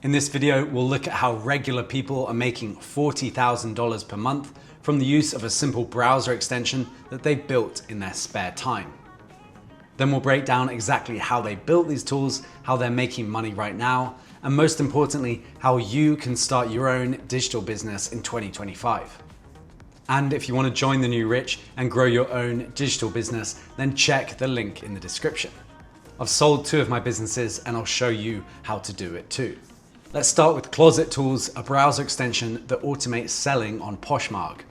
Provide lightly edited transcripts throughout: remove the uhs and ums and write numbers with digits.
In this video, we'll look at how regular people are making $40,000 per month from the use of a simple browser extension that they built in their spare time. Then we'll break down exactly how they built these tools, how they're making money right now, and most importantly, how you can start your own digital business in 2025. And if you want to join the new rich and grow your own digital business, then check the link in the description. I've sold 2 of my businesses and I'll show you how to do it too. Let's start with Closet Tools, a browser extension that automates selling on Poshmark.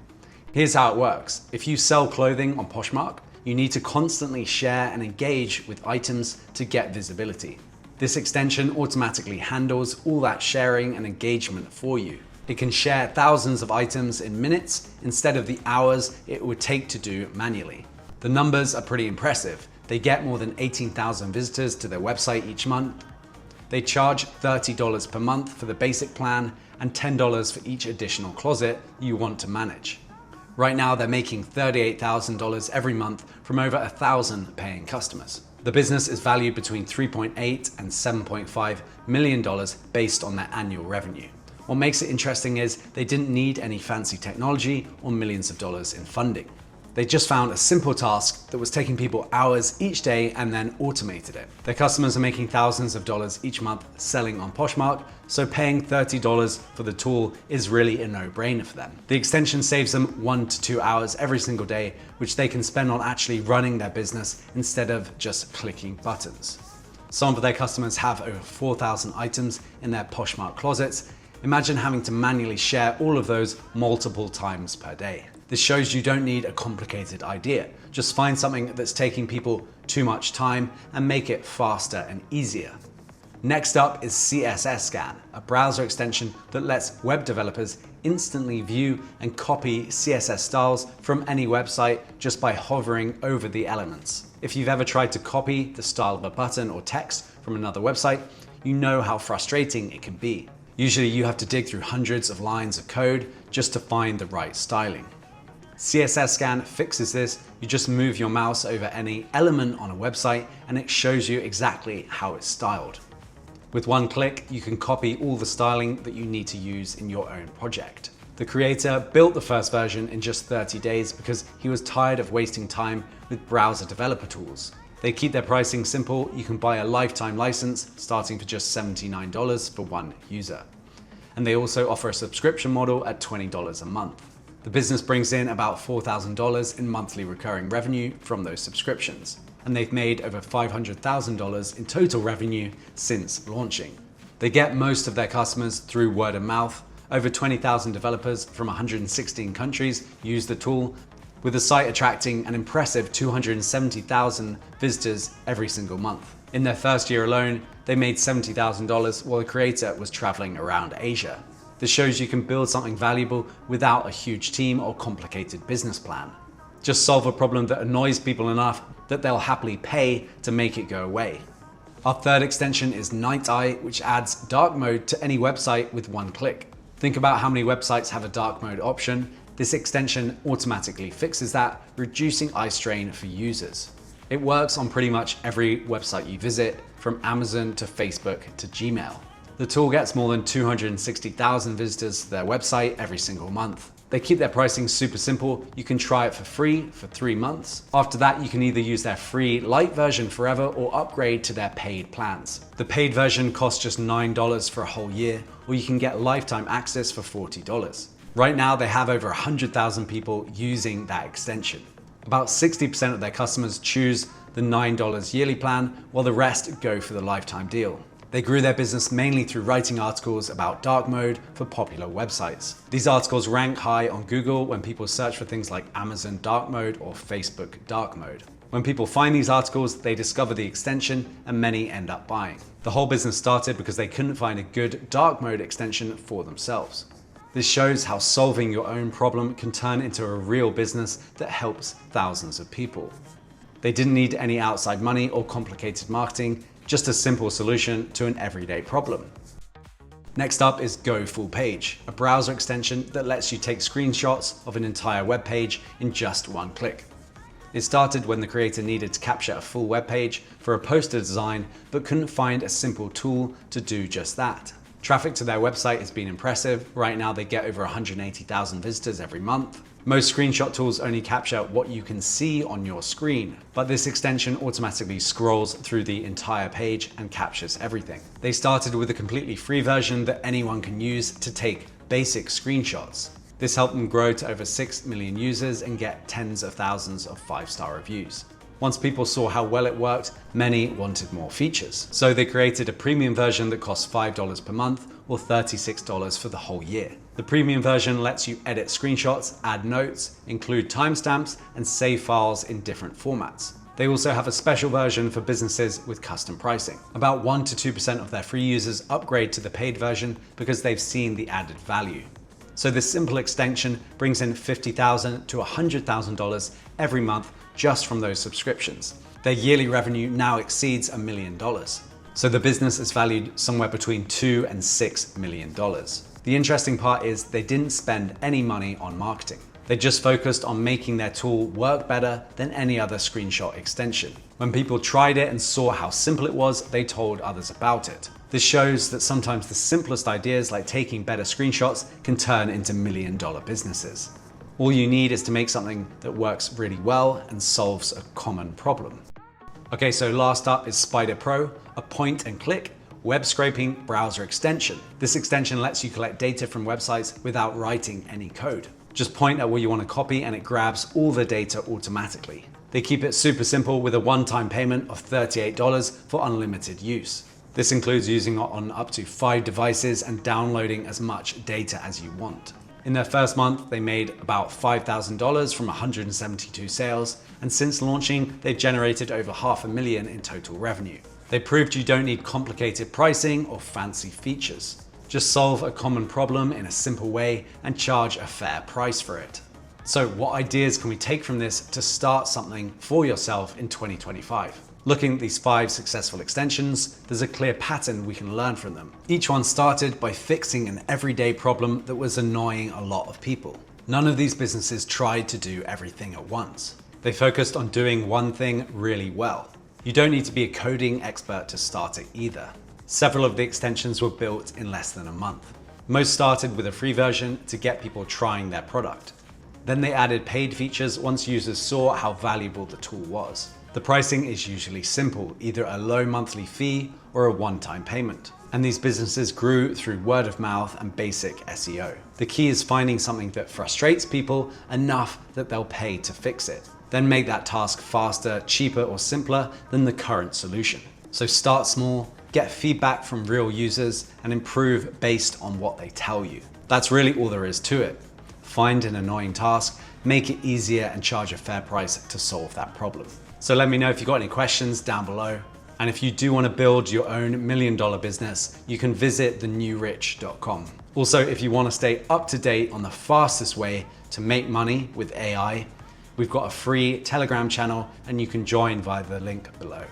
Here's how it works. If you sell clothing on Poshmark, you need to constantly share and engage with items to get visibility. This extension automatically handles all that sharing and engagement for you. It can share thousands of items in minutes instead of the hours it would take to do manually. The numbers are pretty impressive. They get more than 18,000 visitors to their website each month. They charge $30 per month for the basic plan and $10 for each additional closet you want to manage. Right now, they're making $38,000 every month from over 1,000 paying customers. The business is valued between $3.8 and $7.5 million based on their annual revenue. What makes it interesting is they didn't need any fancy technology or millions of dollars in funding. They just found a simple task that was taking people hours each day and then automated it. Their customers are making thousands of dollars each month selling on Poshmark, so paying $30 for the tool is really a no-brainer for them. The extension saves them 1 to 2 hours every single day, which they can spend on actually running their business instead of just clicking buttons. Some of their customers have over 4,000 items in their Poshmark closets. Imagine having to manually share all of those multiple times per day. This shows you don't need a complicated idea. Just find something that's taking people too much time and make it faster and easier. Next up is CSS Scan, a browser extension that lets web developers instantly view and copy CSS styles from any website just by hovering over the elements. If you've ever tried to copy the style of a button or text from another website, you know how frustrating it can be. Usually you have to dig through hundreds of lines of code just to find the right styling. CSS Scan fixes this. You just move your mouse over any element on a website and it shows you exactly how it's styled. With one click, you can copy all the styling that you need to use in your own project. The creator built the first version in just 30 days because he was tired of wasting time with browser developer tools. They keep their pricing simple. You can buy a lifetime license starting for just $79 for one user. And they also offer a subscription model at $20 a month. The business brings in about $4,000 in monthly recurring revenue from those subscriptions, and they've made over $500,000 in total revenue since launching. They get most of their customers through word of mouth. Over 20,000 developers from 116 countries use the tool, with the site attracting an impressive 270,000 visitors every single month. In their first year alone, they made $70,000 while the creator was traveling around Asia. This shows you can build something valuable without a huge team or complicated business plan. Just solve a problem that annoys people enough that they'll happily pay to make it go away. Our third extension is Night Eye, which adds dark mode to any website with one click. Think about how many websites have a dark mode option. This extension automatically fixes that, reducing eye strain for users. It works on pretty much every website you visit, from Amazon to Facebook to Gmail. The tool gets more than 260,000 visitors to their website every single month. They keep their pricing super simple. You can try it for free for 3 months. After that, you can either use their free light version forever or upgrade to their paid plans. The paid version costs just $9 for a whole year, or you can get lifetime access for $40. Right now, they have over 100,000 people using that extension. About 60% of their customers choose the $9 yearly plan, while the rest go for the lifetime deal. They grew their business mainly through writing articles about dark mode for popular websites. These articles rank high on Google when people search for things like Amazon dark mode or Facebook dark mode. When people find these articles, they discover the extension and many end up buying. The whole business started because they couldn't find a good dark mode extension for themselves. This shows how solving your own problem can turn into a real business that helps thousands of people. They didn't need any outside money or complicated marketing, just a simple solution to an everyday problem. Next up is Go Full Page, a browser extension that lets you take screenshots of an entire web page in just one click. It started when the creator needed to capture a full web page for a poster design, but couldn't find a simple tool to do just that. Traffic to their website has been impressive. Right now they get over 180,000 visitors every month. Most screenshot tools only capture what you can see on your screen, but this extension automatically scrolls through the entire page and captures everything. They started with a completely free version that anyone can use to take basic screenshots. This helped them grow to over 6 million users and get tens of thousands of 5-star reviews. Once people saw how well it worked, many wanted more features. So they created a premium version that costs $5 per month or $36 for the whole year. The premium version lets you edit screenshots, add notes, include timestamps, and save files in different formats. They also have a special version for businesses with custom pricing. About 1 to 2% of their free users upgrade to the paid version because they've seen the added value. So this simple extension brings in $50,000 to $100,000 every month just from those subscriptions. Their yearly revenue now exceeds $1 million. So the business is valued somewhere between $2 and $6 million. The interesting part is they didn't spend any money on marketing. They just focused on making their tool work better than any other screenshot extension. When people tried it and saw how simple it was, they told others about it. This shows that sometimes the simplest ideas, like taking better screenshots, can turn into million-dollar businesses. All you need is to make something that works really well and solves a common problem. Okay, so last up is Spider Pro, a point-and-click web scraping browser extension. This extension lets you collect data from websites without writing any code. Just point at what you want to copy and it grabs all the data automatically. They keep it super simple with a one-time payment of $38 for unlimited use. This includes using it on up to 5 devices and downloading as much data as you want. In their first month, they made about $5,000 from 172 sales, and since launching, they've generated over $500,000 in total revenue. They proved you don't need complicated pricing or fancy features. Just solve a common problem in a simple way and charge a fair price for it. So what ideas can we take from this to start something for yourself in 2025? Looking at these 5 successful extensions, there's a clear pattern we can learn from them. Each one started by fixing an everyday problem that was annoying a lot of people. None of these businesses tried to do everything at once. They focused on doing one thing really well. You don't need to be a coding expert to start it either. Several of the extensions were built in less than a month. Most started with a free version to get people trying their product. Then they added paid features once users saw how valuable the tool was. The pricing is usually simple, either a low monthly fee or a one-time payment. And these businesses grew through word of mouth and basic SEO. The key is finding something that frustrates people enough that they'll pay to fix it. Then make that task faster, cheaper, or simpler than the current solution. So start small, get feedback from real users, and improve based on what they tell you. That's really all there is to it. Find an annoying task, make it easier, and charge a fair price to solve that problem. So let me know if you've got any questions down below. And if you do want to build your own million-dollar business, you can visit thenewrich.com. Also, if you want to stay up to date on the fastest way to make money with AI, we've got a free Telegram channel and you can join via the link below.